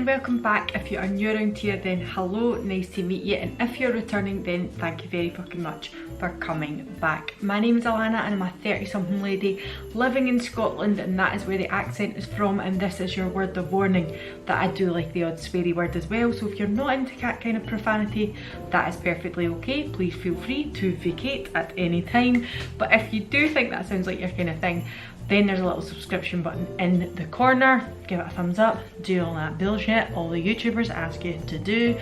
and welcome back. If you are new around here, then hello, nice to meet you, and if you're returning, then thank you very fucking much for coming back. My name is Alana and I'm a 30-something lady living in Scotland, and that is where the accent is from, and this is your word of warning that I do like the odd sweary word as well, so if you're not into that kind of profanity, that is perfectly okay. Please feel free to vacate at any time, but if you do think that sounds like your kind of thing, then there's a little subscription button in the corner. Give it a thumbs up, do all that bullshit all the YouTubers ask you to do.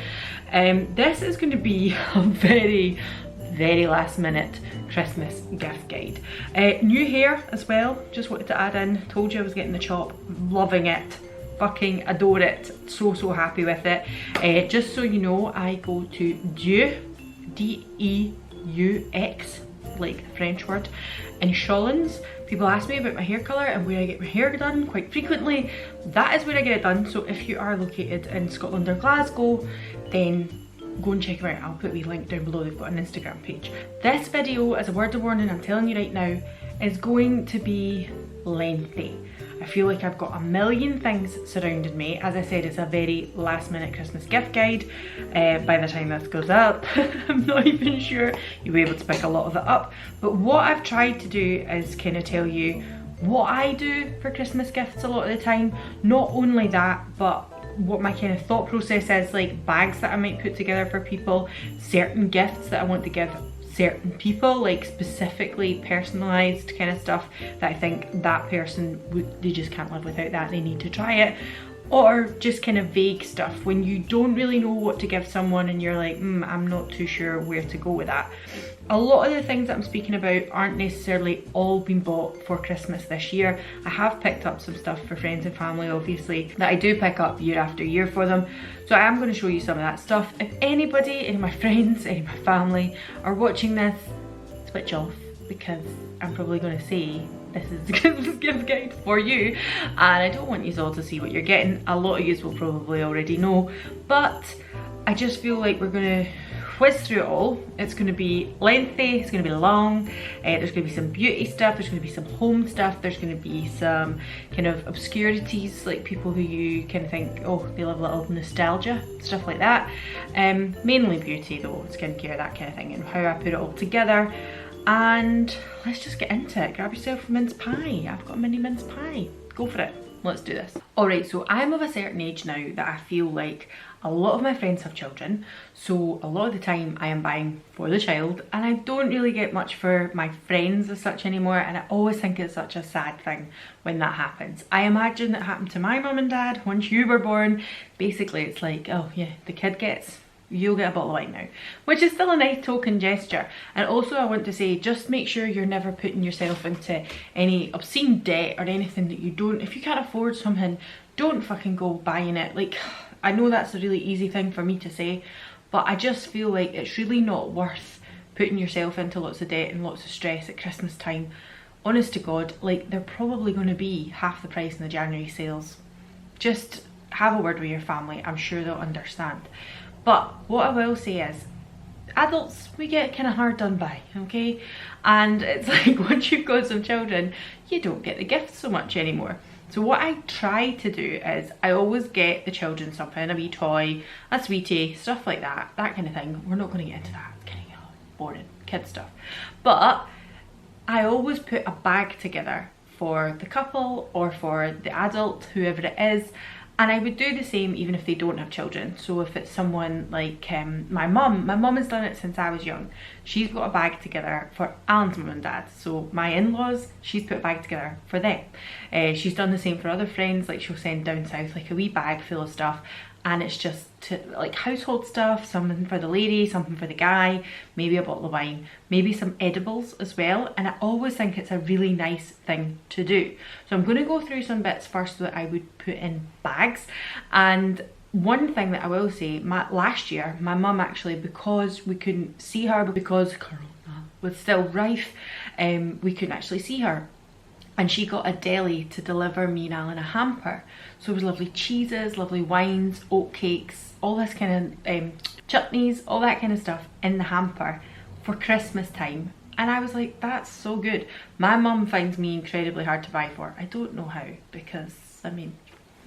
This is going to be a very last minute Christmas gift guide. New hair as well, just wanted to add in. Told you I was getting the chop, loving it, fucking adore it, so happy with it. Just so you know, I go to Deux, D-E-U-X, like the French word, in Shawlands. People ask me about my hair colour and where I get my hair done quite frequently. That is where I get it done, so if you are located in Scotland or Glasgow, then go and check them out. I'll put a wee link down below. They've got an Instagram page. This video, as a word of warning, I'm telling you right now, is going to be lengthy. I feel like I've got a million things surrounding me. As I said, it's a very last minute Christmas gift guide. By the time this goes up, I'm not even sure you'll be able to pick a lot of it up. But what I've tried to do is kind of tell you what I do for Christmas gifts a lot of the time. Not only that, but what my kind of thought process is, like bags that I might put together for people, certain gifts that I want to give certain people, like specifically personalized kind of stuff that I think that person would, they just can't live without that, they need to try it. Or just kind of vague stuff when you don't really know what to give someone and you're like, I'm not too sure where to go with that. A lot of the things that I'm speaking about aren't necessarily all been bought for Christmas this year. I have picked up some stuff for friends and family, obviously, that I do pick up year after year for them. So I am going to show you some of that stuff. If anybody, any of my friends, any of my family are watching this, switch off, because I'm probably going to say this is the Christmas gift guide for you, and I don't want you all to see what you're getting. A lot of you will probably already know, but I just feel like we're going to whiz through it all. It's going to be lengthy, it's going to be long, there's going to be some beauty stuff, there's going to be some home stuff, there's going to be some kind of obscurities, like people who you kind of think, oh, they love a little nostalgia, stuff like that. Mainly beauty though, skincare, that kind of thing, and how I put it all together. And let's just get into it. Grab yourself a mince pie. I've got a mini mince pie. Go for it. Let's do this. Alright, so I'm of a certain age now that I feel like a lot of my friends have children, so a lot of the time I am buying for the child, and I don't really get much for my friends as such anymore, and I always think it's such a sad thing when that happens. I imagine that happened to my mum and dad once you were born. Basically it's like, oh yeah, the kid gets, you'll get a bottle of wine now, which is still a nice token gesture. And also I want to say, just make sure you're never putting yourself into any obscene debt or anything that you don't, if you can't afford something, don't fucking go buying it. Like, I know that's a really easy thing for me to say, but I just feel like it's really not worth putting yourself into lots of debt and lots of stress at Christmas time. Honest to God, like, they're probably going to be half the price in the January sales. Just have a word with your family, I'm sure they'll understand. But what I will say is, adults, we get kind of hard done by, okay? And it's like, once you've got some children, you don't get the gifts so much anymore. So what I try to do is, I always get the children something, a wee toy, a sweetie, stuff like that, that kind of thing. We're not going to get into that kind of boring kid stuff. But I always put a bag together for the couple or for the adult, whoever it is. And I would do the same even if they don't have children. So if it's someone like my mum has done it since I was young. She's got a bag together for Alan's mum and dad. So my in-laws, she's put a bag together for them. She's done the same for other friends, like she'll send down south like a wee bag full of stuff. And it's just like household stuff, something for the lady, something for the guy, maybe a bottle of wine, maybe some edibles as well. And I always think it's a really nice thing to do. So I'm going to go through some bits first that I would put in bags. And one thing that I will say, last year, my mum actually, because we couldn't see her, because Corona was still rife, we couldn't actually see her. And she got a deli to deliver me and Alan a hamper. So it was lovely cheeses, lovely wines, oat cakes, all this kind of chutneys, all that kind of stuff in the hamper for Christmas time. And I was like, that's so good. My mum finds me incredibly hard to buy for. I don't know how, because I mean,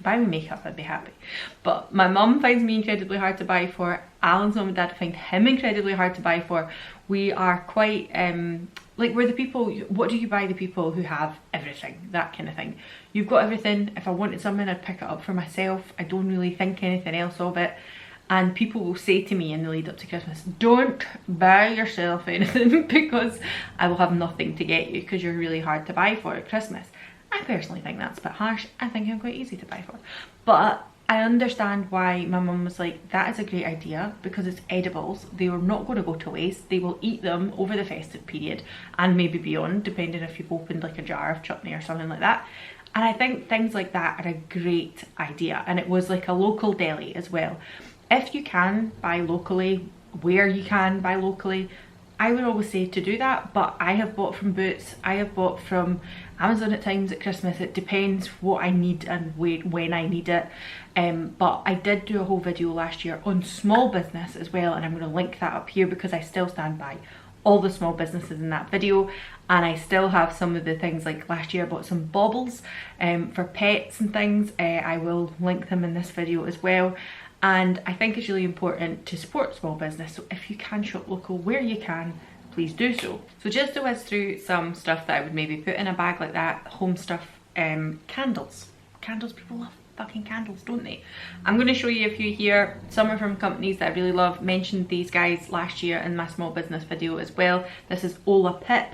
buy me makeup, I'd be happy. But my mum finds me incredibly hard to buy for. Alan's mum and dad find him incredibly hard to buy for. We are quite like, we're the people, what do you buy the people who have everything, that kind of thing. You've got everything. If I wanted something, I'd pick it up for myself. I don't really think anything else of it. And people will say to me in the lead up to Christmas, don't buy yourself anything because I will have nothing to get you because you're really hard to buy for at Christmas. I personally think that's a bit harsh. I think I'm quite easy to buy for. But I understand why my mum was like, that is a great idea because it's edibles. They are not going to go to waste. They will eat them over the festive period and maybe beyond, depending if you've opened like a jar of chutney or something like that. And I think things like that are a great idea. And it was like a local deli as well. If you can buy locally, where you can buy locally, I would always say to do that. But I have bought from Boots, I have bought from Amazon at times at Christmas. It depends what I need and when I need it. But I did do a whole video last year on small business as well, and I'm going to link that up here because I still stand by all the small businesses in that video. And I still have some of the things, like last year I bought some baubles for pets and things. I will link them in this video as well. And I think it's really important to support small business. So if you can shop local where you can, please do so. So just to whiz through some stuff that I would maybe put in a bag like that, home stuff, candles. Candles, people love fucking candles, don't they? I'm going to show you a few here. Some are from companies that I really love. Mentioned these guys last year in my small business video as well. This is Olapip.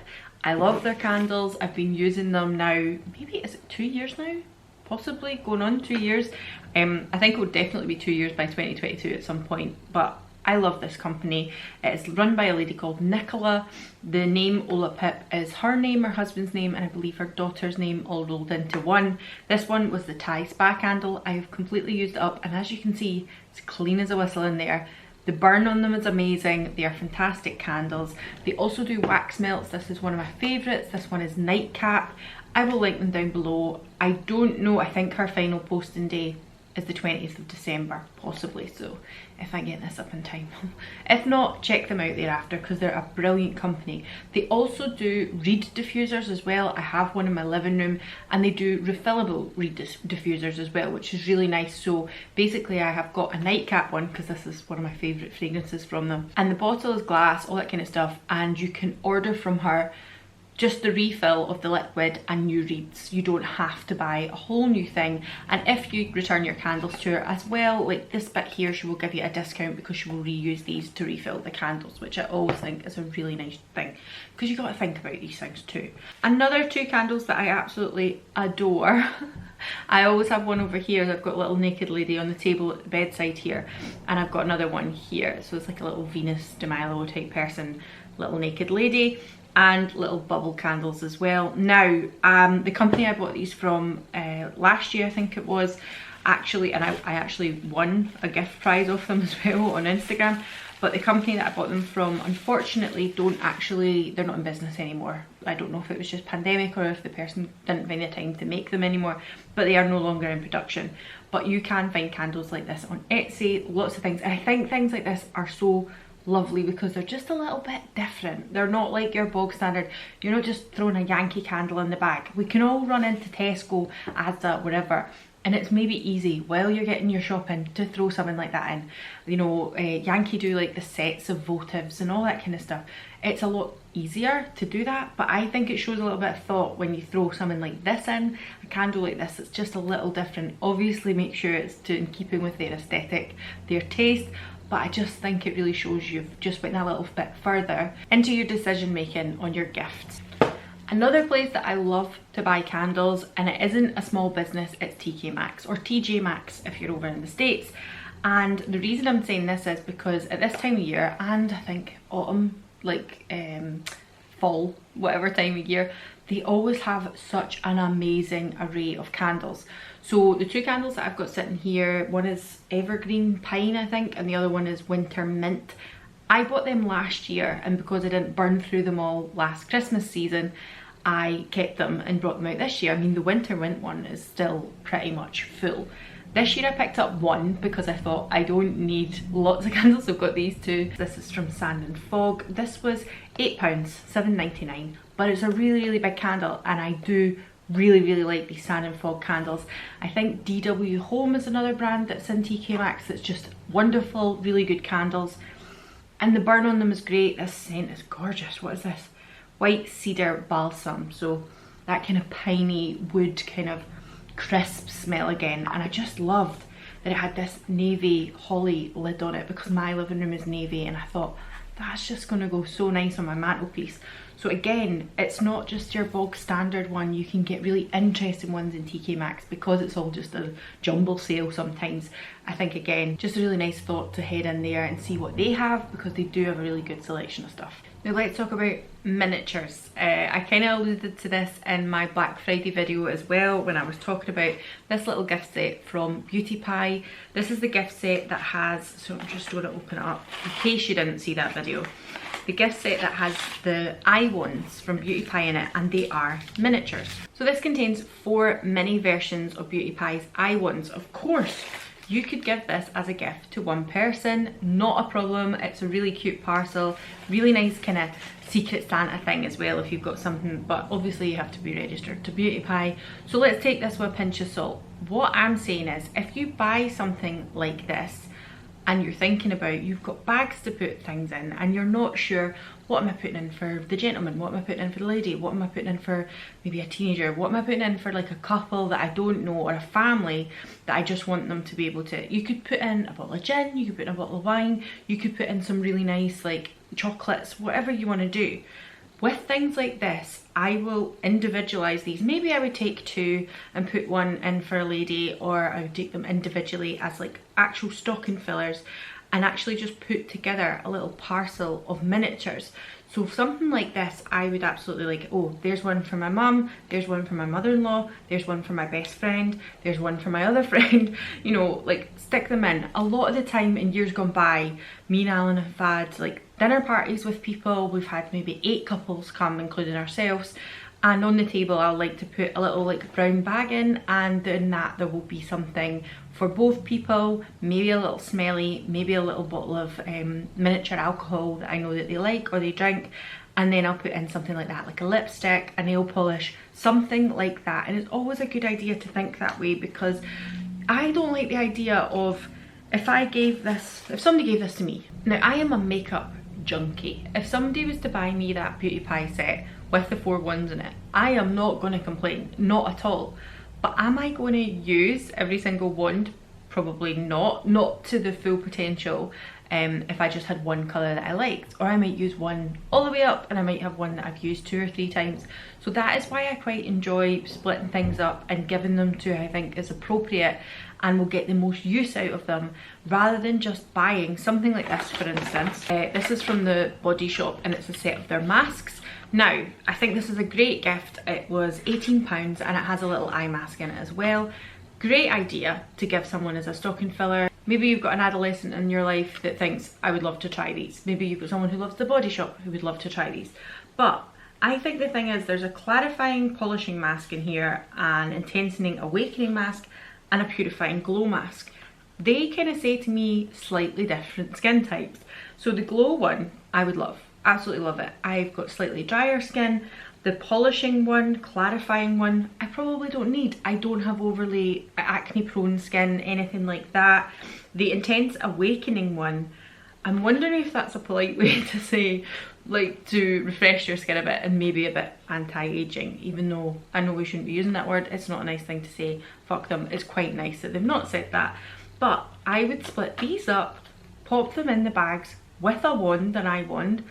I love their candles. I've been using them now, maybe, is it 2 years now? Possibly going on 2 years. I think it would definitely be 2 years by 2022 at some point, but I love this company. It's run by a lady called Nicola. The name Olapip is her name, her husband's name, and I believe her daughter's name all rolled into one. This one was the Thai spa candle. I have completely used it up, and as you can see, it's clean as a whistle in there. The burn on them is amazing. They are fantastic candles. They also do wax melts. This is one of my favourites. This one is Nightcap. I will link them down below. I don't know, I think her final posting day is the 20th of December, possibly, so if I get this up in time. If not, check them out thereafter because they're a brilliant company. They also do reed diffusers as well. I have one in my living room, and they do refillable reed diffusers as well, which is really nice. So basically I have got a Nightcap one because this is one of my favourite fragrances from them, and the bottle is glass, all that kind of stuff, and you can order from her just the refill of the liquid and new reeds. You don't have to buy a whole new thing. And if you return your candles to her as well, like this bit here, she will give you a discount because she will reuse these to refill the candles, which I always think is a really nice thing because you got to think about these things too. Another two candles that I absolutely adore. I always have one over here. I've got a little naked lady on the table at the bedside here, and I've got another one here. So it's like a little Venus de Milo type person, little naked lady, and little bubble candles as well. Now, the company I bought these from last year, I think it was, actually, and I actually won a gift prize off them as well on Instagram, but the company that I bought them from, unfortunately, they're not in business anymore. I don't know if it was just pandemic or if the person didn't find the time to make them anymore, but they are no longer in production. But you can find candles like this on Etsy, lots of things, and I think things like this are so lovely because they're just a little bit different. They're not like your bog standard. You're not just throwing a Yankee candle in the bag. We can all run into Tesco, Asda, wherever, and it's maybe easy while you're getting your shopping to throw something like that in. You know, Yankee do like the sets of votives and all that kind of stuff. It's a lot easier to do that, but I think it shows a little bit of thought when you throw something like this in, a candle like this. It's just a little different. Obviously make sure it's in keeping with their aesthetic, their taste, but I just think it really shows you've just went a little bit further into your decision making on your gifts. Another place that I love to buy candles, and it isn't a small business, it's TK Maxx, or TJ Maxx if you're over in the States. And the reason I'm saying this is because at this time of year, and I think autumn, like fall, whatever time of year, they always have such an amazing array of candles. So the two candles that I've got sitting here, one is Evergreen Pine, I think, and the other one is Winter Mint. I bought them last year, and because I didn't burn through them all last Christmas season, I kept them and brought them out this year. I mean, the Winter Mint one is still pretty much full. This year I picked up one because I thought I don't need lots of candles. I've got these two. This is from Sand and Fog. This was £8, £7.99, but it's a really, really big candle, and I do Really like these sand and fog candles. I think DW Home is another brand that's in TK Maxx that's just wonderful, really good candles. And the burn on them is great. This scent is gorgeous. What is this? White cedar balsam. So that kind of piney wood kind of crisp smell again. And I just loved that it had this navy holly lid on it because my living room is navy, and I thought that's just going to go so nice on my mantelpiece. So again, it's not just your bog standard one. You can get really interesting ones in TK Maxx because it's all just a jumble sale sometimes. I think again, just a really nice thought to head in there and see what they have, because they do have a really good selection of stuff. Now let's talk about miniatures. I kind of alluded to this in my Black Friday video as well when I was talking about this little gift set from Beauty Pie. This is the gift set that has, so I'm just going to open it up in case you didn't see that video. The gift set that has the eye wands from Beauty Pie in it, and they are miniatures. So this contains 4 mini versions of Beauty Pie's eye wands. Of course, you could give this as a gift to one person, not a problem. It's a really cute parcel, really nice kind of Secret Santa thing as well if you've got something, but obviously you have to be registered to Beauty Pie. So let's take this with a pinch of salt. What I'm saying is, if you buy something like this and you're thinking about, you've got bags to put things in and you're not sure, what am I putting in for the gentleman, what am I putting in for the lady, what am I putting in for maybe a teenager, what am I putting in for like a couple that I don't know, or a family that I just want them to be able to, you could put in a bottle of gin, you could put in a bottle of wine, you could put in some really nice like chocolates, whatever you want to do. With things like this, I will individualize these. Maybe I would take 2 and put one in for a lady, or I would take them individually as like actual stocking fillers and actually just put together a little parcel of miniatures. So something like this, I would absolutely like, oh, there's one for my mum, there's one for my mother-in-law, there's one for my best friend, there's one for my other friend, you know, like stick them in. A lot of the time in years gone by, me and Alan have had like dinner parties with people. We've had maybe 8 couples come, including ourselves, and on the table I'll like to put a little like brown bag in, and in that there will be something for both people, maybe a little smelly, maybe a little bottle of miniature alcohol that I know that they like or they drink, and then I'll put in something like that, like a lipstick, a nail polish, something like that. And it's always a good idea to think that way, because I don't like the idea of, if somebody gave this to me. Now I am a makeup junkie. If somebody was to buy me that Beauty Pie set with the 4 wands in it, I am not going to complain, not at all. But am I going to use every single wand? Probably not to the full potential. If I just had one colour that I liked, or I might use one all the way up and I might have one that I've used 2 or 3 times. So that is why I quite enjoy splitting things up and giving them to who I think is appropriate and will get the most use out of them, rather than just buying something like this. For instance, this is from the Body Shop and it's a set of their masks. Now I think this is a great gift. It was £18 and it has a little eye mask in it as well. Great idea to give someone as a stocking filler. Maybe you've got an adolescent in your life that thinks, I would love to try these. Maybe you've got someone who loves the Body Shop who would love to try these. But I think the thing is, there's a clarifying polishing mask in here, an intensifying awakening mask, and a purifying glow mask. They kind of say to me slightly different skin types. So the glow one, I would love, absolutely love it. I've got slightly drier skin. The polishing one, clarifying one, I probably don't need. I don't have overly acne prone skin, anything like that. The intense awakening one, I'm wondering if that's a polite way to say, like, to refresh your skin a bit and maybe a bit anti-aging, even though I know we shouldn't be using that word. It's not a nice thing to say, fuck them. It's quite nice that they've not said that. But I would split these up, pop them in the bags with a wand, an eye wand,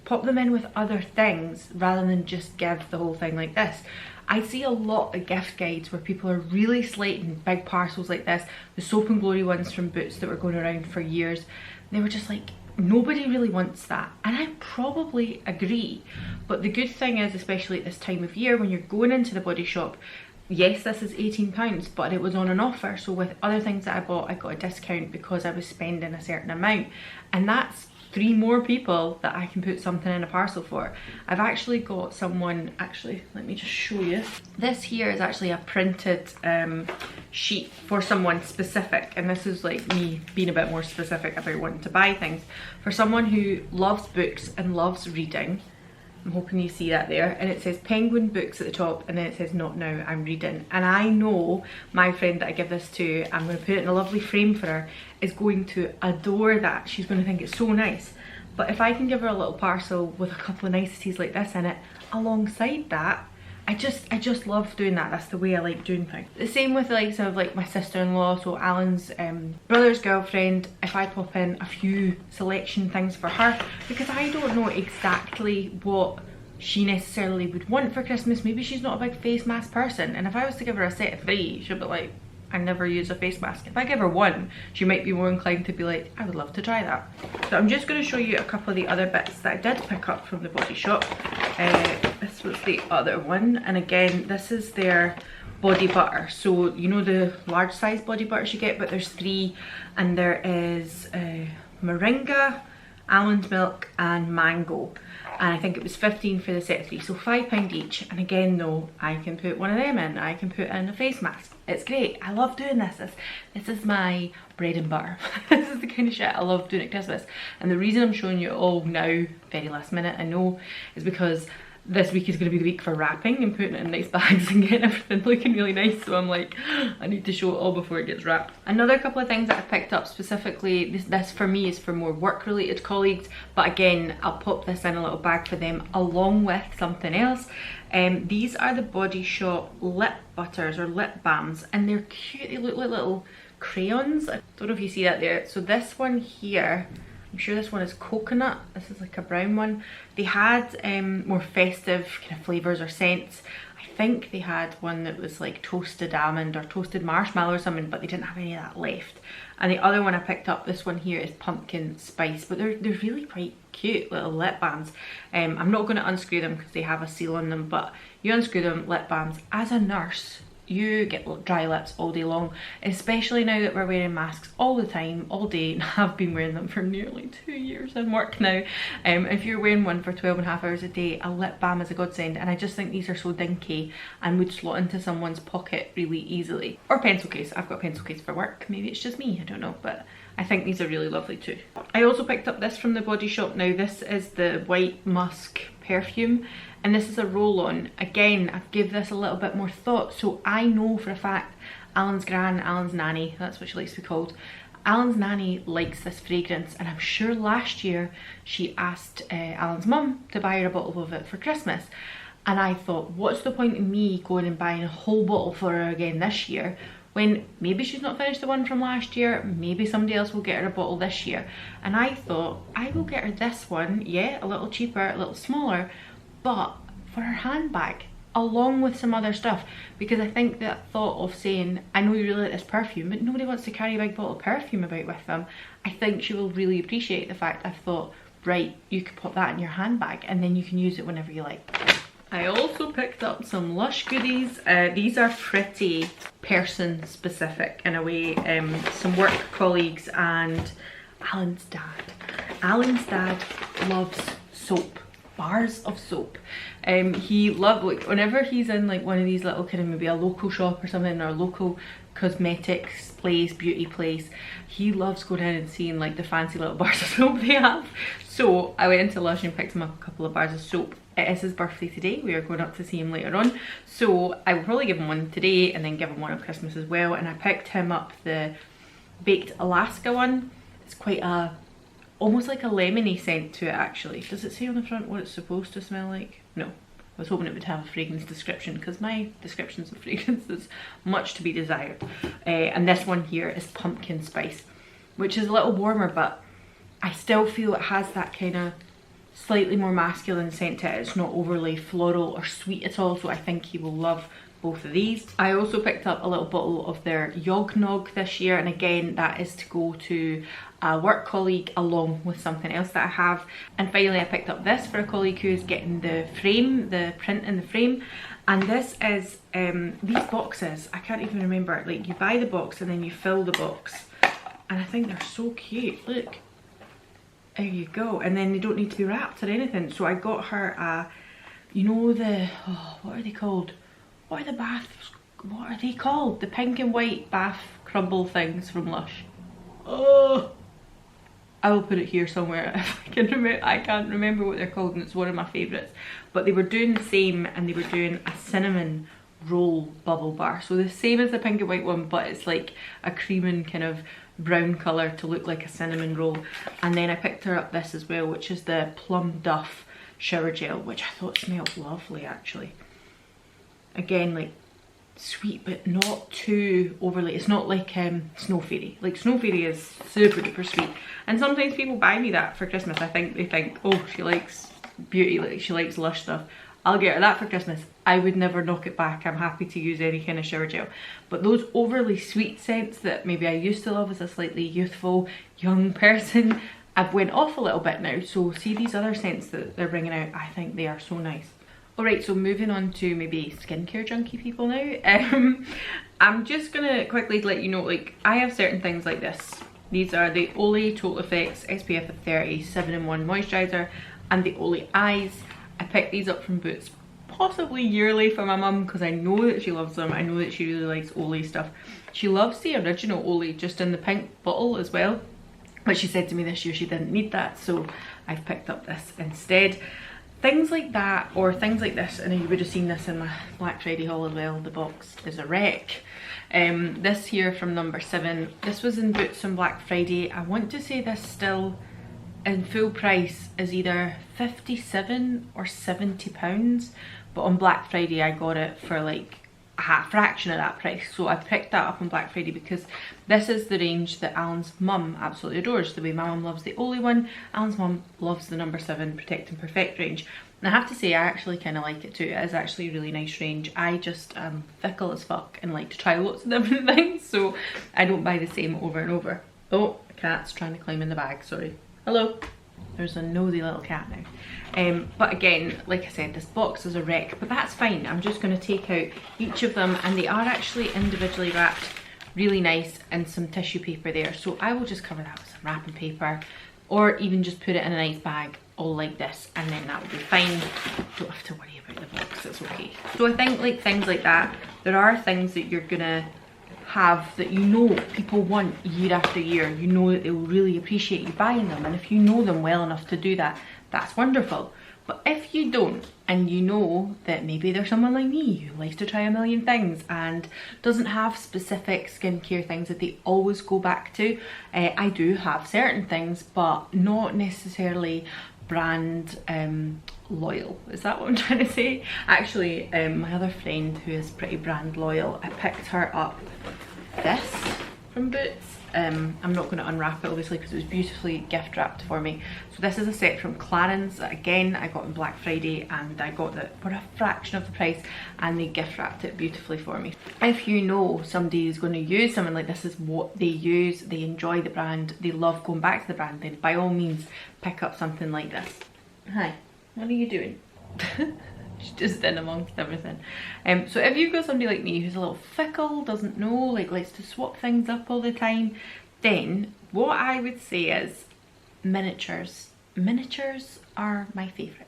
pop them in with other things rather than just give the whole thing like this. I see a lot of gift guides where people are really slating big parcels like this. The Soap and Glory ones from Boots that were going around for years, they were just like, nobody really wants that. And I probably agree. But the good thing is, especially at this time of year when you're going into the Body Shop, yes, this is £18, but it was on an offer. So with other things that I bought, I got a discount because I was spending a certain amount. And that's 3 more people that I can put something in a parcel for. I've actually got someone, actually, let me just show you. This here is actually a printed sheet for someone specific, and this is like me being a bit more specific about wanting to buy things. For someone who loves books and loves reading, I'm hoping you see that there, and it says Penguin Books at the top, and then it says Not Now, I'm Reading. And I know my friend that I give this to, I'm going to put it in a lovely frame for her, is going to adore that. She's going to think it's so nice. But if I can give her a little parcel with a couple of niceties like this in it alongside that, I just love doing that. That's the way I like doing things. The same with the likes of like my sister-in-law, so Alan's brother's girlfriend. If I pop in a few selection things for her, because I don't know exactly what she necessarily would want for Christmas. Maybe she's not a big face mask person, and if I was to give her a set of 3, she'll be like, I never use a face mask. If I give her 1, she might be more inclined to be like, I would love to try that. So I'm just going to show you a couple of the other bits that I did pick up from the Body Shop. This was the other one, and again, this is their body butter. So you know the large size body butters you get, but there's 3, and there is moringa, almond milk and mango, and I think it was 15 for the set of 3, so £5 each. And again though, I can put one of them in, I can put in a face mask. It's great. I love doing this. This is my bread and butter. This is the kind of shit I love doing at Christmas. And the reason I'm showing you it all now, very last minute, I know, is because this week is going to be the week for wrapping and putting it in nice bags and getting everything looking really nice. So I'm like, I need to show it all before it gets wrapped. Another couple of things that I picked up specifically, this for me is for more work related colleagues, but again, I'll pop this in a little bag for them along with something else. These are the Body Shop lip butters or lip balms, and they're cute. They look like little crayons. I don't know if you see that there. So this one here, I'm sure this one is coconut. This is like a brown one. They had more festive kind of flavours or scents. I think they had one that was like toasted almond or toasted marshmallow or something, but they didn't have any of that left. And the other one I picked up, this one here, is pumpkin spice, but they're really quite cute little lip balms. I'm not going to unscrew them because they have a seal on them, but you unscrew them, lip balms. As a nurse, you get dry lips all day long, especially now that we're wearing masks all the time, all day, and have been wearing them for nearly 2 years in work now. If you're wearing one for 12.5 hours a day, a lip balm is a godsend, and I just think these are so dinky and would slot into someone's pocket really easily. Or pencil case. I've got a pencil case for work. Maybe it's just me, I don't know, but I think these are really lovely too. I also picked up this from the Body Shop. Now this is the White Musk perfume, and this is a roll-on. Again, I've given this a little bit more thought, so I know for a fact Alan's gran, Alan's nanny, that's what she likes to be called, Alan's nanny likes this fragrance, and I'm sure last year she asked Alan's mum to buy her a bottle of it for Christmas. And I thought, what's the point in me going and buying a whole bottle for her again this year, when maybe she's not finished the one from last year, maybe somebody else will get her a bottle this year. And I thought, I will get her this one, yeah, a little cheaper, a little smaller, but for her handbag, along with some other stuff, because I think that thought of saying, I know you really like this perfume, but nobody wants to carry a big bottle of perfume about with them, I think she will really appreciate the fact I thought, right, you could pop that in your handbag and then you can use it whenever you like. I also picked up some Lush goodies. These are pretty person specific in a way. Some work colleagues and Alan's dad. Alan's dad loves soap, bars of soap. He loves, like, whenever he's in like one of these little kind of maybe a local shop or something, or a local cosmetics place, beauty place, he loves going in and seeing like the fancy little bars of soap they have. So I went into Lush and picked him up a couple of bars of soap. It is his birthday today. We are going up to see him later on, so I will probably give him one today and then give him one on Christmas as well. And I picked him up the Baked Alaska one. It's quite a, almost like a lemony scent to it actually. Does it say on the front what it's supposed to smell like? No. I was hoping it would have a fragrance description, because my descriptions of fragrances much to be desired. And this one here is pumpkin spice, which is a little warmer, but I still feel it has that kind of slightly more masculine scent to it. It's not overly floral or sweet at all, so I think he will love both of these. I also picked up a little bottle of their Yog Nog this year, and again that is to go to a work colleague along with something else that I have. And finally I picked up this for a colleague who's getting the frame, the print in the frame, and this is these boxes. I can't even remember, like you buy the box and then you fill the box, and I think they're so cute. Look, there you go, and then they don't need to be wrapped or anything. So I got her a, you know, the, oh, what are they called? What are the baths? What are they called? The pink and white bath crumble things from Lush. Oh, I will put it here somewhere if I can remember. I can't remember what they're called, and it's one of my favourites. But they were doing the same, and they were doing a cinnamon roll bubble bar. So the same as the pink and white one, but it's like a cream and kind of brown colour to look like a cinnamon roll. And then I picked her up this as well, which is the Plum Duff shower gel, which I thought smelled lovely actually. Again, like sweet but not too overly. It's not like Snow Fairy. Like Snow Fairy is super duper sweet, and sometimes people buy me that for Christmas. I think they think, oh, she likes beauty, like she likes Lush stuff, I'll get her that for Christmas. I would never knock it back. I'm happy to use any kind of shower gel. But those overly sweet scents that maybe I used to love as a slightly youthful young person, I've went off a little bit now. So see these other scents that they're bringing out, I think they are so nice. Alright, so moving on to maybe skincare junkie people now. I'm just gonna quickly let you know, like, I have certain things like this. These are the Olay Total Effects SPF of 30 7-in-1 moisturiser and the Olay Eyes. I picked these up from Boots possibly yearly for my mum because I know that she loves them. I know that she really likes Olay stuff. She loves the original Olay, just in the pink bottle as well. But she said to me this year she didn't need that, so I've picked up this instead. Things like that, or things like this, and you would have seen this in my Black Friday haul as well. The box is a wreck. This here from number 7, this was in Boots on Black Friday. I want to say this still in full price is either 57 or 70 pounds, but on Black Friday I got it for like a fraction of that price. So I picked that up on Black Friday because this is the range that Alan's mum absolutely adores. The way my mum loves the Olay one, Alan's mum loves the number 7 Protect and Perfect range. And I have to say I actually kind of like it too. It is actually a really nice range. I just am fickle as fuck and like to try lots of different things, so I don't buy the same over and over. Oh, the cat's trying to climb in the bag, sorry. Hello. There's a nosy little cat now. But again, like I said, this box is a wreck, but that's fine. I'm just going to take out each of them, and they are actually individually wrapped really nice, and some tissue paper there. So I will just cover that with some wrapping paper, or even just put it in a nice bag all like this, and then that will be fine. Don't have to worry about the box, it's okay. So I think like things like that, there are things that you're gonna have that you know people want year after year. You know that they'll really appreciate you buying them, and if you know them well enough to do that, that's wonderful. But if you don't, and you know that maybe there's someone like me who likes to try a million things and doesn't have specific skincare things that they always go back to, I do have certain things, but not necessarily brand loyal. Is that what I'm trying to say? Actually, my other friend who is pretty brand loyal, I picked her up this from Boots. I'm not going to unwrap it obviously because it was beautifully gift wrapped for me. So this is a set from Clarins that again I got on Black Friday, and I got it for a fraction of the price, and they gift wrapped it beautifully for me. If you know somebody is going to use something like this, is what they use, they enjoy the brand, they love going back to the brand, then by all means pick up something like this. Hi, what are you doing? She's just in amongst everything. So if you've got somebody like me who's a little fickle, doesn't know, like likes to swap things up all the time, then what I would say is miniatures. Miniatures are my favourite.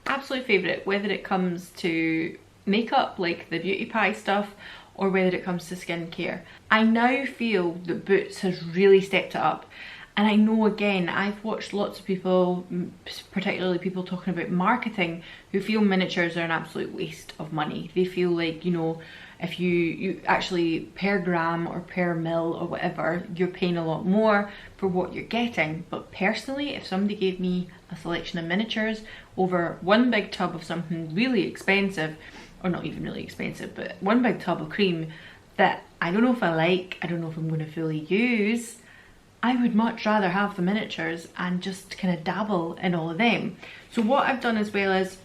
Absolute favourite, whether it comes to makeup like the Beauty Pie stuff, or whether it comes to skincare. I now feel that Boots has really stepped it up. And I know, again, I've watched lots of people, particularly people talking about marketing, who feel miniatures are an absolute waste of money. They feel like, you know, if you actually per gram or per mil or whatever, you're paying a lot more for what you're getting. But personally, if somebody gave me a selection of miniatures over one big tub of something really expensive, or not even really expensive, but one big tub of cream that I don't know if I like, I don't know if I'm going to fully use, I would much rather have the miniatures and just kind of dabble in all of them. So what I've done as well is,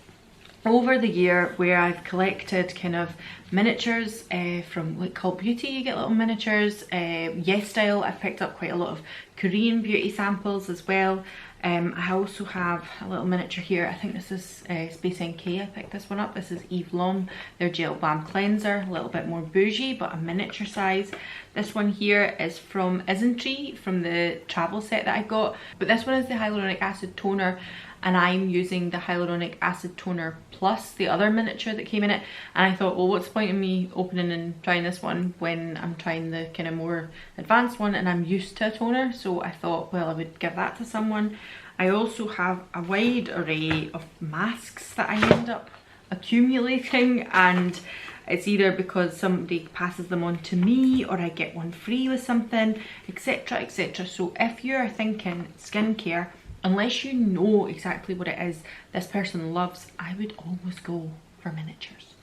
over the year, where I've collected kind of miniatures from like Cult Beauty, you get little miniatures, YESSTYLE, I've picked up quite a lot of Korean beauty samples as well. I also have a little miniature here. I think this is Space NK. I picked this one up. This is Eve Lom, their Gel Balm Cleanser, a little bit more bougie, but a miniature size. This one here is from Isntree, from the travel set that I got. But this one is the Hyaluronic Acid Toner, and I'm using the Hyaluronic Acid Toner Plus, the other miniature that came in it, and I thought, well, what's the point in me opening and trying this one when I'm trying the kind of more advanced one and I'm used to a toner? So I thought, well, I would give that to someone. I also have a wide array of masks that I end up accumulating, and it's either because somebody passes them on to me or I get one free with something, etc, etc. So if you're thinking skincare, unless you know exactly what it is this person loves, I would always go for miniatures.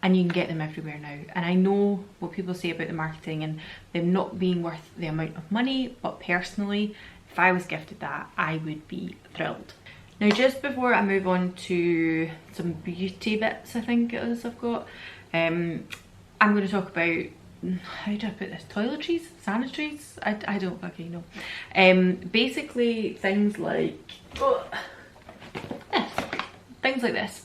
And you can get them everywhere now. And I know what people say about the marketing and them not being worth the amount of money, but personally, if I was gifted that, I would be thrilled. Now, just before I move on to some beauty bits, I think it is I've got, I'm going to talk about, how do I put this, toiletries, sanitaries, I don't fucking know. Basically things like things like this,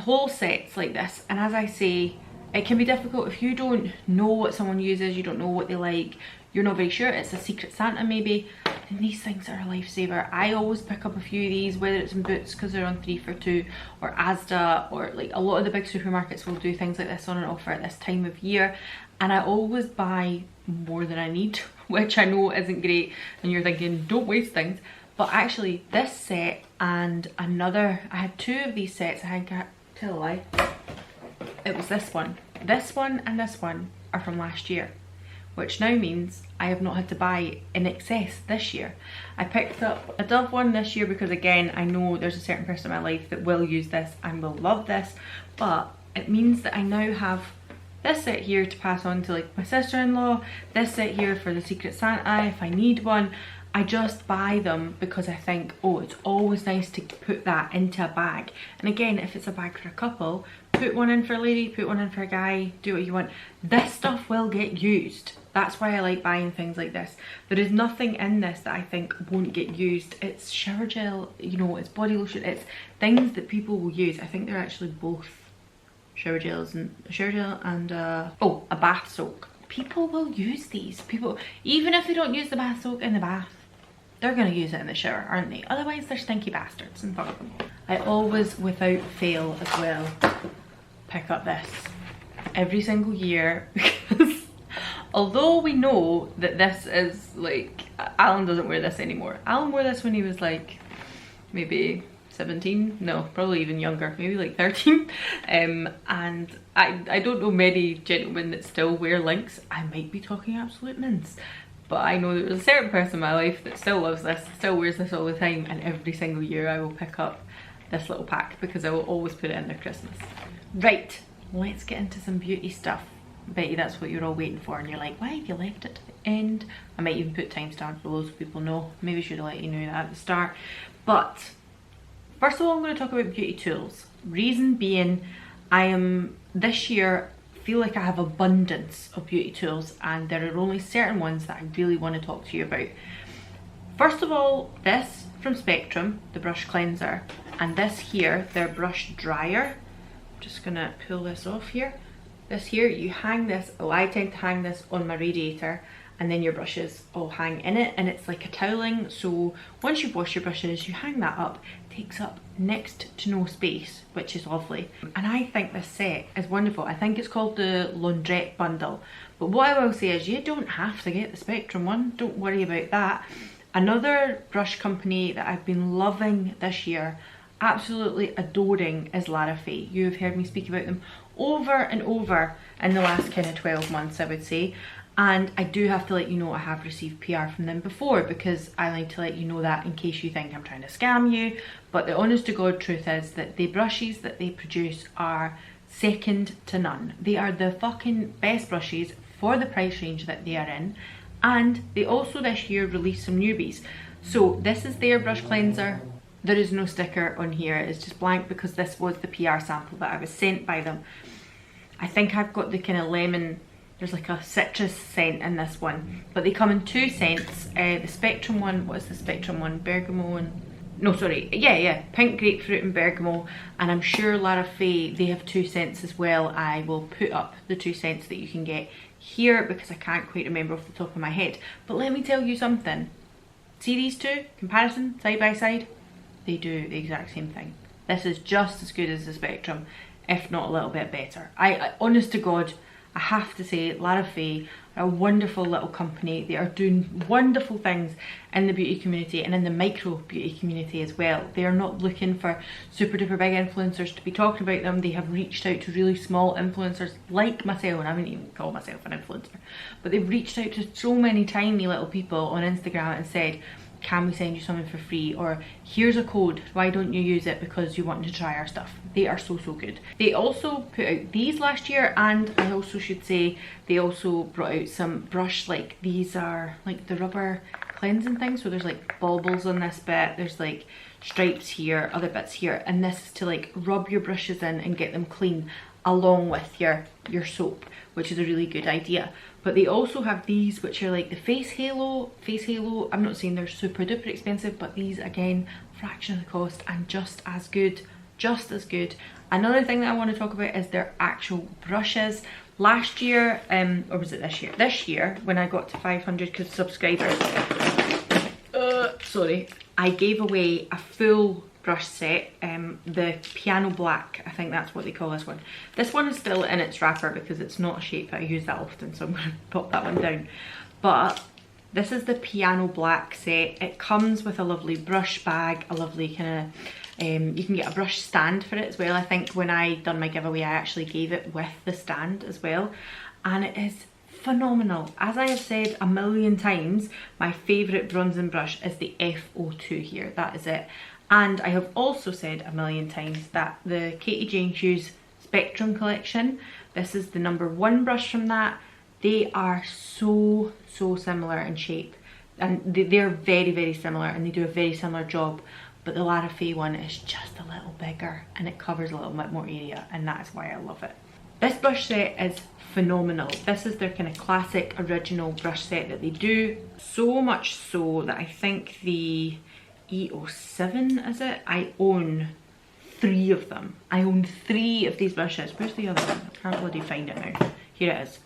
whole sets like this. And as I say, it can be difficult if you don't know what someone uses, you don't know what they like, you're not very sure, it's a secret Santa maybe, then these things are a lifesaver. I always pick up a few of these, whether it's in Boots because they're on 3 for 2, or Asda, or like a lot of the big supermarkets will do things like this on an offer at this time of year. And I always buy more than I need, which I know isn't great, and you're thinking, don't waste things. But actually, this set and another, I had 2 of these sets, I think, tell a lie, it was this one. This one and this one are from last year, which now means I have not had to buy in excess this year. I picked up a Dove one this year because, again, I know there's a certain person in my life that will use this and will love this, but it means that I now have this set here to pass on to like my sister-in-law, this set here for the Secret Santa if I need one. I just buy them because I think, oh, it's always nice to put that into a bag. And again, if it's a bag for a couple, put one in for a lady, put one in for a guy, do what you want. This stuff will get used. That's why I like buying things like this. There is nothing in this that I think won't get used. It's shower gel, you know, it's body lotion, it's things that people will use. I think they're actually both shower gel and oh, a bath soak. People will use these. People, even if they don't use the bath soak in the bath, they're going to use it in the shower, aren't they? Otherwise, they're stinky bastards and fuck them. I always, without fail as well, pick up this every single year because although we know that this is like, Alan doesn't wear this anymore. Alan wore this when he was like maybe 17, no, probably even younger, maybe like 13. And I don't know many gentlemen that still wear links. I might be talking absolute mince, but I know there's a certain person in my life that still loves this, still wears this all the time, and every single year I will pick up this little pack because I will always put it in their Christmas. Right, let's get into some beauty stuff. I bet you that's what you're all waiting for and you're like, why have you left it to the end? I might even put timestamps below so people know. Maybe I should have let you know that at the start. But first of all, I'm going to talk about beauty tools. Reason being, this year, feel like I have abundance of beauty tools, and there are only certain ones that I really want to talk to you about. First of all, this from Spectrum, the brush cleanser, and this here, their brush dryer. I'm just going to pull this off here. This here, you hang this, I tend to hang this on my radiator, and then your brushes all hang in it, and it's like a toweling, so once you've washed your brushes, you hang that up. It takes up next to no space, which is lovely. And I think this set is wonderful. I think it's called the Laundrette Bundle, but what I will say is you don't have to get the Spectrum one, don't worry about that. Another brush company that I've been loving this year, absolutely adoring, is LARAFAYE. You've heard me speak about them over and over in the last kind of 12 months, I would say. And I do have to let you know I have received PR from them before, because I like to let you know that in case you think I'm trying to scam you. But the honest to God truth is that the brushes that they produce are second to none. They are the fucking best brushes for the price range that they are in. And they also this year released some newbies. So this is their brush cleanser. There is no sticker on here, it's just blank because this was the PR sample that I was sent by them. I think I've got the kind of lemon, there's like a citrus scent in this one, but they come in 2 scents. The Spectrum one, what is the Spectrum one? Bergamot and, no sorry, yeah, pink grapefruit and bergamot, and I'm sure LARAFAYE, they have 2 scents as well. I will put up the 2 scents that you can get here because I can't quite remember off the top of my head. But let me tell you something, see these two, comparison, side by side, they do the exact same thing. This is just as good as the Spectrum, if not a little bit better. I honest to God, I have to say, LARAFAYE are a wonderful little company. They are doing wonderful things in the beauty community and in the micro beauty community as well. They are not looking for super duper big influencers to be talking about them. They have reached out to really small influencers like myself, and I wouldn't even call myself an influencer, but they've reached out to so many tiny little people on Instagram and said, can we send you something for free, or here's a code, why don't you use it because you want to try our stuff. They are so good. They also put out these last year, and I also should say they also brought out some brush, like these are like the rubber cleansing things, so there's like baubles on this bit, there's like stripes here, other bits here, and this is to like rub your brushes in and get them clean along with your soap, which is a really good idea. But they also have these, which are like the face halo. I'm not saying they're super duper expensive, but these again, fraction of the cost and just as good. Another thing that I want to talk about is their actual brushes. Last year, or was it this year? This year, when I got to 500 subscribers, sorry, I gave away a full brush set, the piano black, I think that's what they call this one. This one is still in its wrapper because it's not a shape that I use that often, so I'm going to pop that one down. But this is the piano black set. It comes with a lovely brush bag, a lovely kind of, you can get a brush stand for it as well. I think when I done my giveaway, I actually gave it with the stand as well, and it is phenomenal. As I have said a million times, my favourite bronzing brush is the F02 here, that is it. And I have also said a million times that the Katie Jane Hughes Spectrum collection, this is the #1 brush from that. They are so similar in shape, and they're very similar, and they do a very similar job. But the LARAFAYE one is just a little bigger and it covers a little bit more area, and that is why I love it. This brush set is phenomenal. This is their kind of classic original brush set that they do. So much so that I think the E07 is it? I own 3 of them. I own 3 of these brushes. Where's the other one? I can't bloody find it now. Here it is.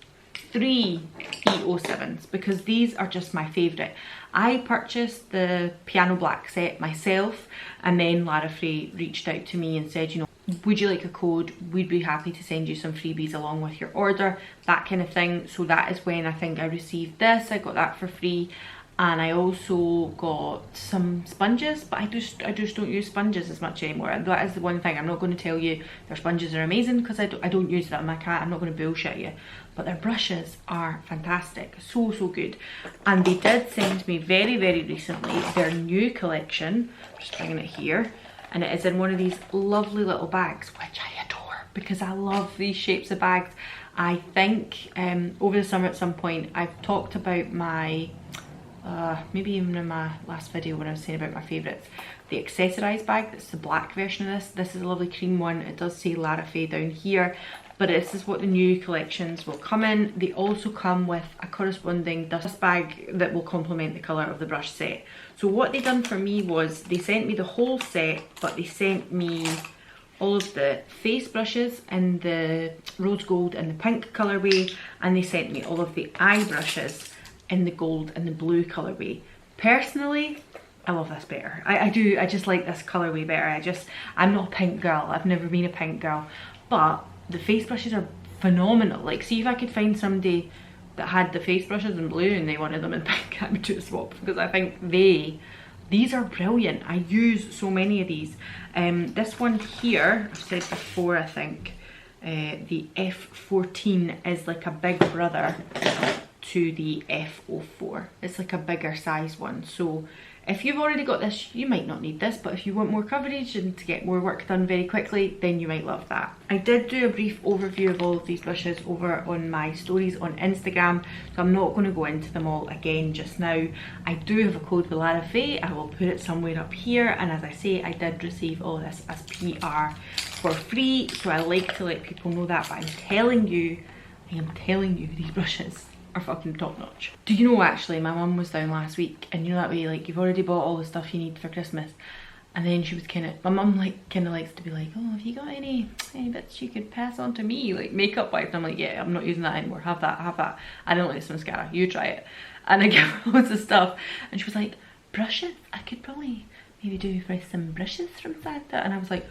3 E07s, because these are just my favourite. I purchased the piano black set myself, and then LARAFAYE reached out to me and said, you know, would you like a code? We'd be happy to send you some freebies along with your order, that kind of thing. So that is when I think I received this. I got that for free. And I also got some sponges, but I just don't use sponges as much anymore. And that is the one thing. I'm not going to tell you their sponges are amazing because I don't use them. I'm not going to bullshit you. But their brushes are fantastic. So good. And they did send me very recently their new collection. I'm just bringing it here. And it is in one of these lovely little bags, which I adore because I love these shapes of bags. I think over the summer at some point I've talked about my maybe even in my last video when I was saying about my favourites, the accessorised bag. That's the black version of this. This is a lovely cream one. It does say LARAFAYE down here, but this is what the new collections will come in. They also come with a corresponding dust bag that will complement the colour of the brush set. So what they done for me was they sent me the whole set, but they sent me all of the face brushes in the rose gold and the pink colourway, and they sent me all of the eye brushes in the gold and the blue colorway. Personally, I love this better. I just like this colorway better. I'm not a pink girl. I've never been a pink girl, but the face brushes are phenomenal. Like, see if I could find somebody that had the face brushes in blue and they wanted them in pink, I would do a swap, because I think these are brilliant. I use so many of these. This one here, I've said before, I think, the F14 is like a big brother to the F04. It's like a bigger size one. So if you've already got this, you might not need this, but if you want more coverage and to get more work done very quickly, then you might love that. I did do a brief overview of all of these brushes over on my stories on Instagram, so I'm not going to go into them all again just now. I do have a code with LARAFAYE. I will put it somewhere up here, and as I say, I did receive all this as PR for free, so I like to let people know that, but I am telling you, these brushes are fucking top notch. Do you know, actually, my mum was down last week, and you know that way, like, you've already bought all the stuff you need for Christmas, and then she was my mum like kind of likes to be like, oh, have you got any bits you could pass on to me, like makeup wise? I'm like, yeah, I'm not using that anymore, have that. I don't like this mascara, you try it. And I gave her loads of stuff, and she was like, brushes, I could probably maybe do for some brushes from Santa? And I was like,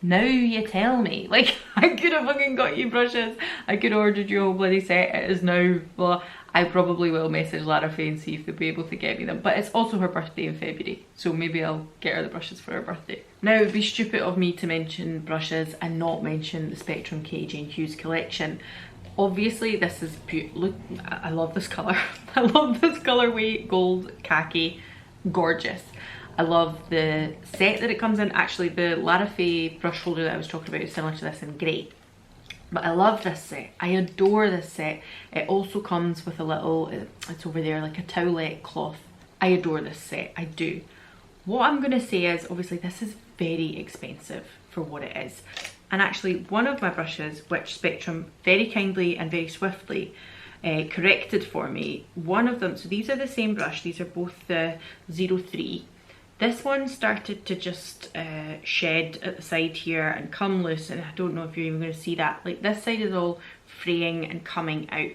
now you tell me. Like, I could have fucking got you brushes. I could have ordered you a whole bloody set. It is now, well, I probably will message LARAFAYE and see if they'll be able to get me them. But it's also her birthday in February, so maybe I'll get her the brushes for her birthday. Now, it'd be stupid of me to mention brushes and not mention the Spectrum K Jane Hughes collection. Obviously, this is beautiful. Look, I love this colour. I love this colourway, gold, khaki, gorgeous. I love the set that it comes in. Actually, the LARAFAYE brush holder that I was talking about is similar to this in grey. But I love this set. I adore this set. It also comes with a little, it's over there, like a towelette cloth. I adore this set, I do. What I'm gonna say is, obviously this is very expensive for what it is. And actually one of my brushes, which Spectrum very kindly and very swiftly corrected for me, one of them, so these are the same brush, these are both the 03. This one started to just shed at the side here and come loose, and I don't know if you're even going to see that. Like, this side is all fraying and coming out.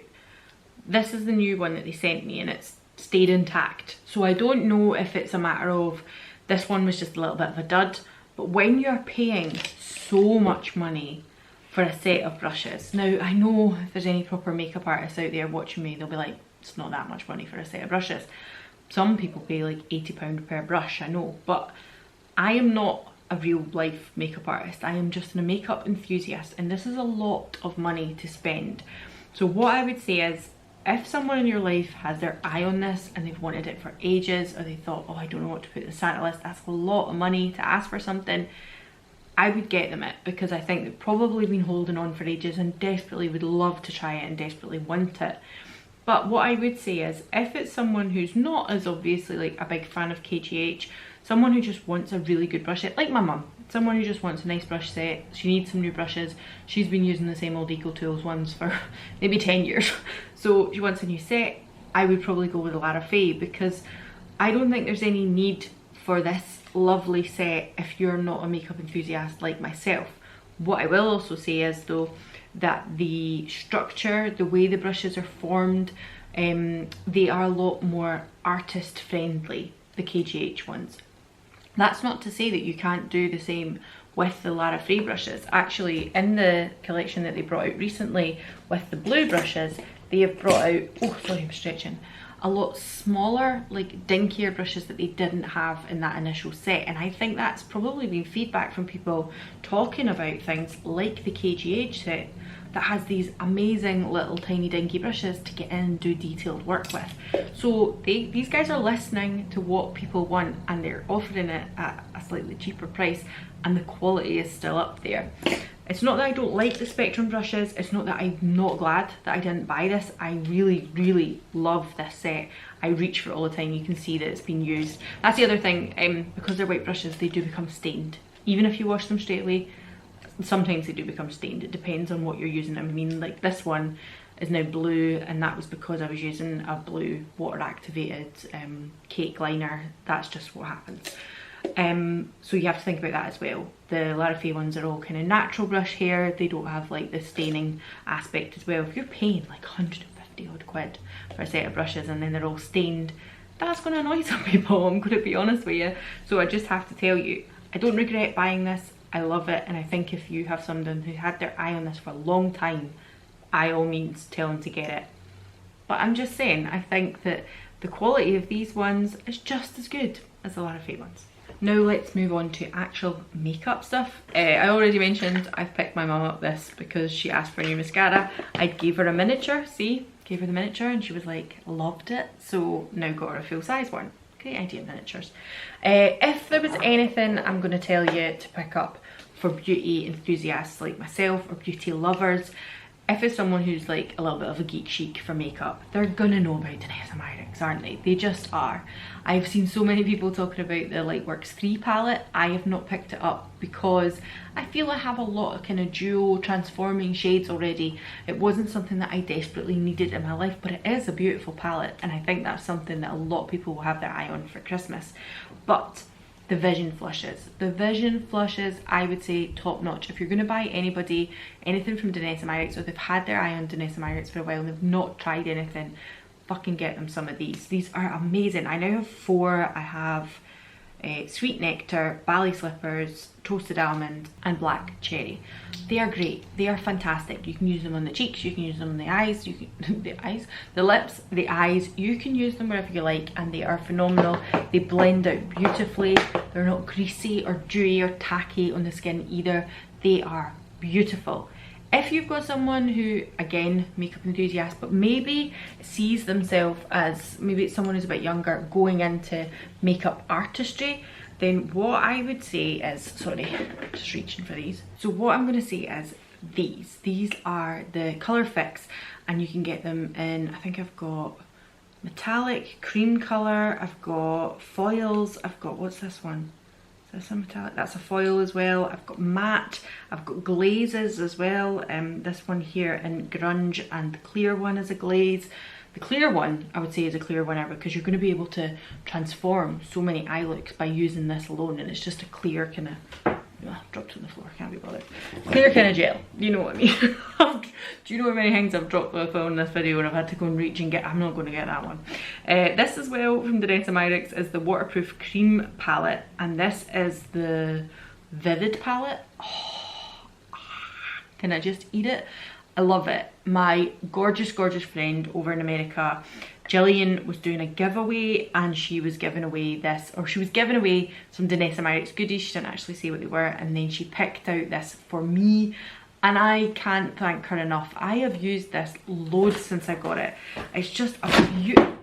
This is the new one that they sent me, and it's stayed intact. So I don't know if it's a matter of this one was just a little bit of a dud, but when you're paying so much money for a set of brushes, now I know if there's any proper makeup artists out there watching me, they'll be like, it's not that much money for a set of brushes. Some people pay like £80 per brush, I know, but I am not a real life makeup artist. I am just a makeup enthusiast, and this is a lot of money to spend. So what I would say is, if someone in your life has their eye on this and they've wanted it for ages, or they thought, oh, I don't know what to put in the Santa list, that's a lot of money to ask for something, I would get them it, because I think they've probably been holding on for ages and desperately would love to try it and desperately want it. But what I would say is, if it's someone who's not as obviously like a big fan of KGH, someone who just wants a really good brush set, like my mum, someone who just wants a nice brush set, she needs some new brushes, she's been using the same old Eco Tools ones for maybe 10 years, so she wants a new set, I would probably go with the LARAFAYE, because I don't think there's any need for this lovely set if you're not a makeup enthusiast like myself. What I will also say is though, that the structure, the way the brushes are formed, they are a lot more artist friendly, the KGH ones. That's not to say that you can't do the same with the LARAFAYE brushes. Actually, in the collection that they brought out recently with the blue brushes, they have brought out, oh sorry I'm stretching, a lot smaller, like dinkier brushes that they didn't have in that initial set. And I think that's probably been feedback from people talking about things like the KGH set that has these amazing little tiny dinky brushes to get in and do detailed work with. So these guys are listening to what people want, and they're offering it at a slightly cheaper price, and the quality is still up there. It's not that I don't like the Spectrum brushes, it's not that I'm not glad that I didn't buy this. I really love this set. I reach for it all the time. You can see that it's been used. That's the other thing, because they're white brushes, they do become stained. Even if you wash them straight away, sometimes they do become stained. It depends on what you're using. I mean, like this one is now blue, and that was because I was using a blue water activated cake liner. That's just what happens. So you have to think about that as well. The LARAFAYE ones are all kind of natural brush hair. They don't have like the staining aspect as well. If you're paying like 150 odd quid for a set of brushes and then they're all stained, that's going to annoy some people, I'm going to be honest with you. So I just have to tell you, I don't regret buying this. I love it, and I think if you have someone who had their eye on this for a long time, by all means tell them to get it. But I'm just saying, I think that the quality of these ones is just as good as the LARAFAYE ones. Now let's move on to actual makeup stuff. I already mentioned I've picked my mum up this because she asked for a new mascara. I gave her a miniature, see? Gave her the miniature and she was like, loved it. So now got her a full size one. Great idea, miniatures. If there was anything I'm going to tell you to pick up for beauty enthusiasts like myself or beauty lovers, if it's someone who's like a little bit of a geek chic for makeup, they're gonna know about DenisMyrics, aren't they? They just are. I've seen so many people talking about the Lightworks 3 palette. I have not picked it up because I feel I have a lot of kind of duo transforming shades already. It wasn't something that I desperately needed in my life, but it is a beautiful palette, and I think that's something that a lot of people will have their eye on for Christmas. But the Vision flushes, I would say top notch. If you're going to buy anybody anything from DenisMyrics, or they've had their eye on DenisMyrics for a while and they've not tried anything, fucking get them some of these. These are amazing. I now have 4. I have Sweet Nectar, Bally Slippers, Toasted Almond and Black Cherry. They are great, they are fantastic. You can use them on the cheeks, you can use them on the eyes, you can the lips, the eyes, you can use them wherever you like, and they are phenomenal. They blend out beautifully, they're not greasy or dewy or tacky on the skin either. They are beautiful. If you've got someone who, again, makeup enthusiast, but maybe sees themselves as, maybe it's someone who's a bit younger going into makeup artistry, then what I would say is, sorry, just reaching for these. So what I'm gonna say is these are the Colour Fix, and you can get them in, I think I've got metallic, cream colour, I've got foils, I've got, what's this one? Is this a metallic? That's a foil as well. I've got matte, I've got glazes as well. This one here in grunge, and the clear one is a glaze. The clear one, I would say, is a clear winner because you're going to be able to transform so many eye looks by using this alone, and it's just a clear kind of, dropped on the floor, can't be bothered. Clear kind of gel, you know what I mean. Do you know how many things I've dropped on the phone in this video and I've had to go and reach and get? I'm not going to get that one. This as well from Danessa Myricks is the Waterproof Cream Palette, and this is the Vivid Palette. Oh, can I just eat it? I love it. My gorgeous friend over in America, Jillian, was doing a giveaway, and she was giving away this, or she was giving away some Danessa Myricks goodies. She didn't actually say what they were, and then she picked out this for me, and I can't thank her enough. I have used this loads since I got it. It's just a beautiful...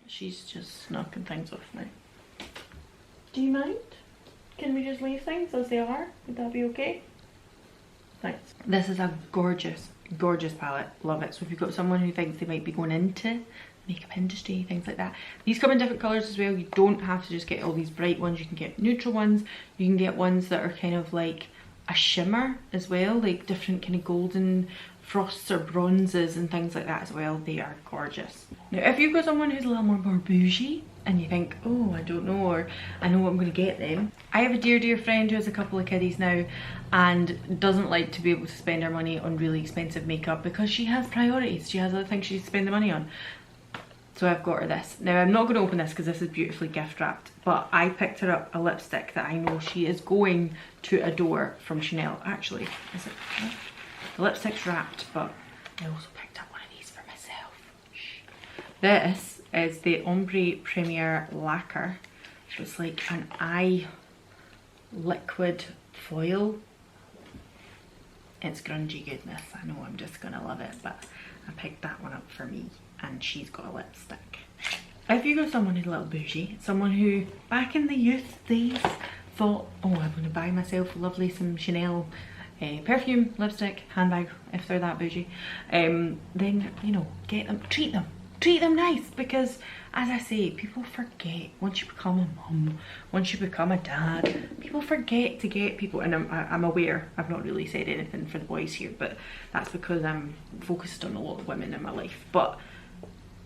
She's just knocking things off now. Do you mind? Can we just leave things as they are? Would that be okay? Thanks. This is a gorgeous palette. Love it. So if you've got someone who thinks they might be going into makeup industry, things like that, these come in different colours as well. You don't have to just get all these bright ones. You can get neutral ones. You can get ones that are kind of like a shimmer as well, like different kind of golden frosts or bronzes and things like that as well. They are gorgeous. Now if you've got someone who's a little more bougie and you think, oh, I don't know, or I know what I'm going to get them. I have a dear friend who has a couple of kiddies now and doesn't like to be able to spend her money on really expensive makeup because she has priorities. She has other things she needs to spend the money on. So I've got her this. Now I'm not going to open this because this is beautifully gift wrapped, but I picked her up a lipstick that I know she is going to adore from Chanel. Actually, is it? The lipstick's wrapped, but I also picked up one of these for myself. Shh. This is the Ombre Premier Lacquer. So it's like an eye liquid foil. It's grungy goodness. I know I'm just gonna love it, but I picked that one up for me, and she's got a lipstick. If you got someone who's a little bougie, someone who back in the youth days thought, oh, I'm gonna buy myself some Chanel perfume, lipstick, handbag, if they're that bougie, then, you know, get them, treat them nice, because as I say, people forget once you become a mum, once you become a dad, people forget to get people, and I'm aware I've not really said anything for the boys here, but that's because I'm focused on a lot of women in my life, but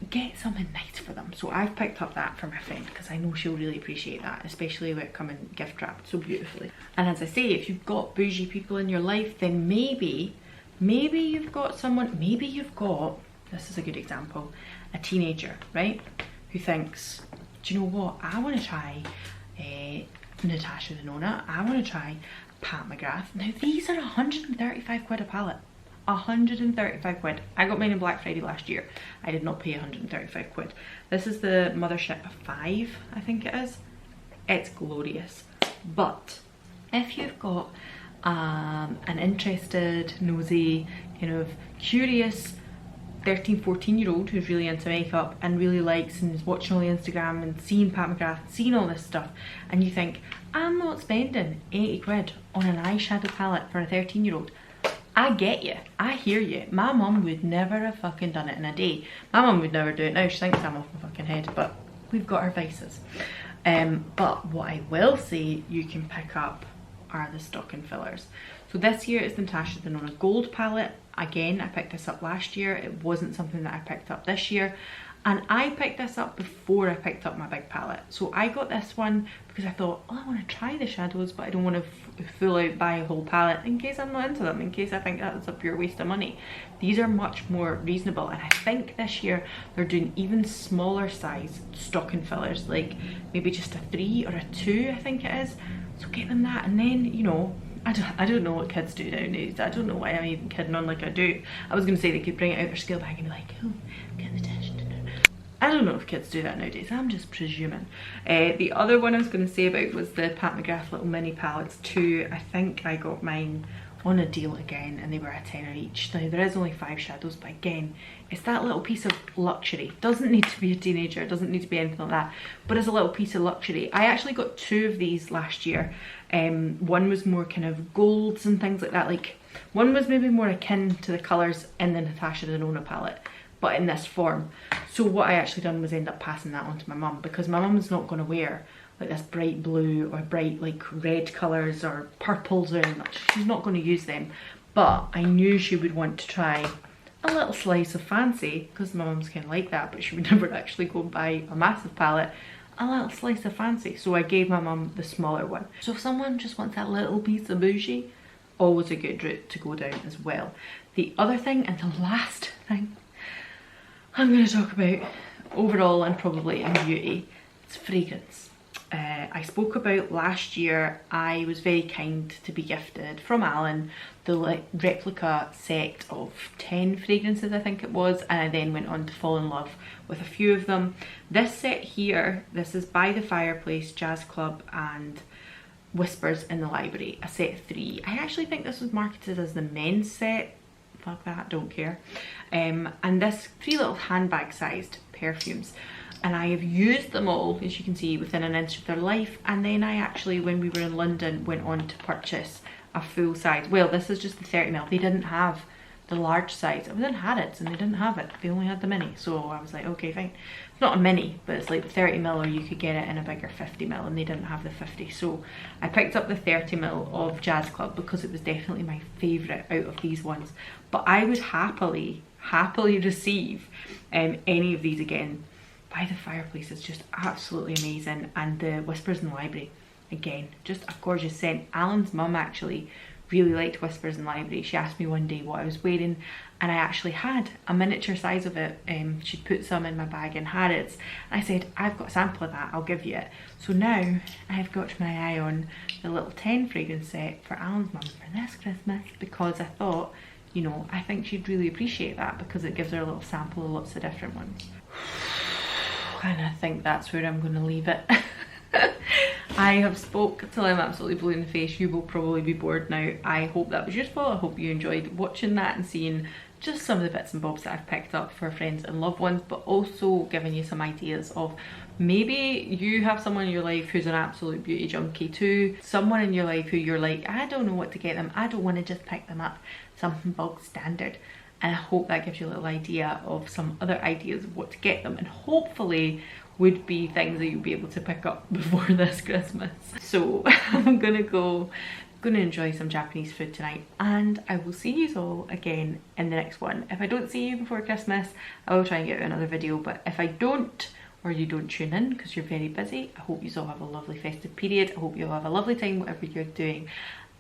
get something nice for them. So I've picked up that for my friend because I know she'll really appreciate that, especially with it coming gift wrapped so beautifully. And as I say, if you've got bougie people in your life, then maybe you've got someone, maybe you've got, this is a good example, a teenager, right, who thinks, do you know what, I want to try Natasha Denona, I want to try Pat McGrath. Now these are 135 quid a palette. 135 quid. I got mine on Black Friday last year. I did not pay 135 quid. This is the Mothership 5, I think it is. It's glorious. But if you've got an interested, nosy, kind of curious 13-14-year-old who's really into makeup and really likes and is watching all the Instagram and seeing Pat McGrath, seeing all this stuff, and you think, I'm not spending 80 quid on an eyeshadow palette for a 13-year-old. I get you, I hear you. My mum would never have fucking done it in a day. My mum would never do it now, she thinks I'm off my fucking head, but we've got our vices. But what I will say you can pick up are the stocking fillers. So this year is the Natasha Denona Gold palette. Again, I picked this up last year. It wasn't something that I picked up this year. And I picked this up before I picked up my big palette. So I got this one because I thought, oh, I want to try the shadows, but I don't want to full out buy a whole palette in case I'm not into them, in case I think that's a pure waste of money. These are much more reasonable, and I think this year they're doing even smaller size stocking fillers, like maybe just a 3 or a 2, I think it is. So get them that, and then, you know, I don't know what kids do nowadays. I don't know why I'm even kidding on like I do. I was going to say they could bring it out their scale bag and be like, oh, get the dish. I don't know if kids do that nowadays. I'm just presuming. The other one I was going to say about was the Pat McGrath little mini palettes too. I think I got mine on a deal again, and they were a tenner each. Now there is only 5 shadows, but again, it's that little piece of luxury. Doesn't need to be a teenager, doesn't need to be anything like that, but it's a little piece of luxury. I actually got 2 of these last year. One was more kind of golds and things like that. Like one was maybe more akin to the colours in the Natasha Denona palette, but in this form. So what I actually done was end up passing that on to my mum, because my mum's not going to wear like this bright blue or bright like red colours or purples or anything. She's not going to use them, but I knew she would want to try a little slice of fancy, because my mum's kind of like that, but she would never actually go and buy a massive palette. A little slice of fancy, so I gave my mum the smaller one. So if someone just wants that little piece of bougie, always a good route to go down as well. The other thing, and the last thing I'm going to talk about overall and probably in beauty, it's fragrance. I spoke about last year, I was very kind to be gifted from Alan the replica set of 10 fragrances, I think it was, and I then went on to fall in love with a few of them. This set here, this is By the Fireplace, Jazz Club and Whispers in the Library, a set of 3. I actually think this was marketed as the men's set. Fuck that, don't care. And this 3 little handbag sized perfumes, and I have used them all, as you can see, within an inch of their life. And then I actually, when we were in London, went on to purchase a full size. Well, this is just the 30ml. They didn't have the large size. I was in Harrods and they didn't have it. They only had the mini. So I was like, okay, fine. It's not a mini, but it's like the 30ml, or you could get it in a bigger 50ml, and they didn't have the 50. So I picked up the 30ml of Jazz Club because it was definitely my favourite out of these ones. But I would happily receive any of these again. By the Fireplace is just absolutely amazing, and the Whispers in the Library, again, just a gorgeous scent. Alan's mum actually really liked Whispers in the Library. She asked me one day what I was wearing, and I actually had a miniature size of it. She'd put some in my bag in Harrods. I said, I've got a sample of that, I'll give you it. So now I've got my eye on the little 10 fragrance set for Alan's mum for this Christmas, because I thought, you know, I think she'd really appreciate that, because it gives her a little sample of lots of different ones. And I think that's where I'm going to leave it. I have spoke till I'm absolutely blue in the face. You will probably be bored now. I hope that was useful. I hope you enjoyed watching that and seeing just some of the bits and bobs that I've picked up for friends and loved ones, but also giving you some ideas of maybe you have someone in your life who's an absolute beauty junkie too. Someone in your life who you're like, I don't know what to get them. I don't want to just pick them up. Something bog standard. And I hope that gives you a little idea of some other ideas of what to get them, and hopefully would be things that you'll be able to pick up before this Christmas. So I'm gonna enjoy some Japanese food tonight, and I will see you all again in the next one. If I don't see you before Christmas, I will try and get out another video, but if I don't, or you don't tune in because you're very busy, I hope you all have a lovely festive period. I hope you all have a lovely time whatever you're doing,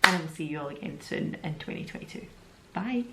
and I will see you all again soon in 2022. Bye.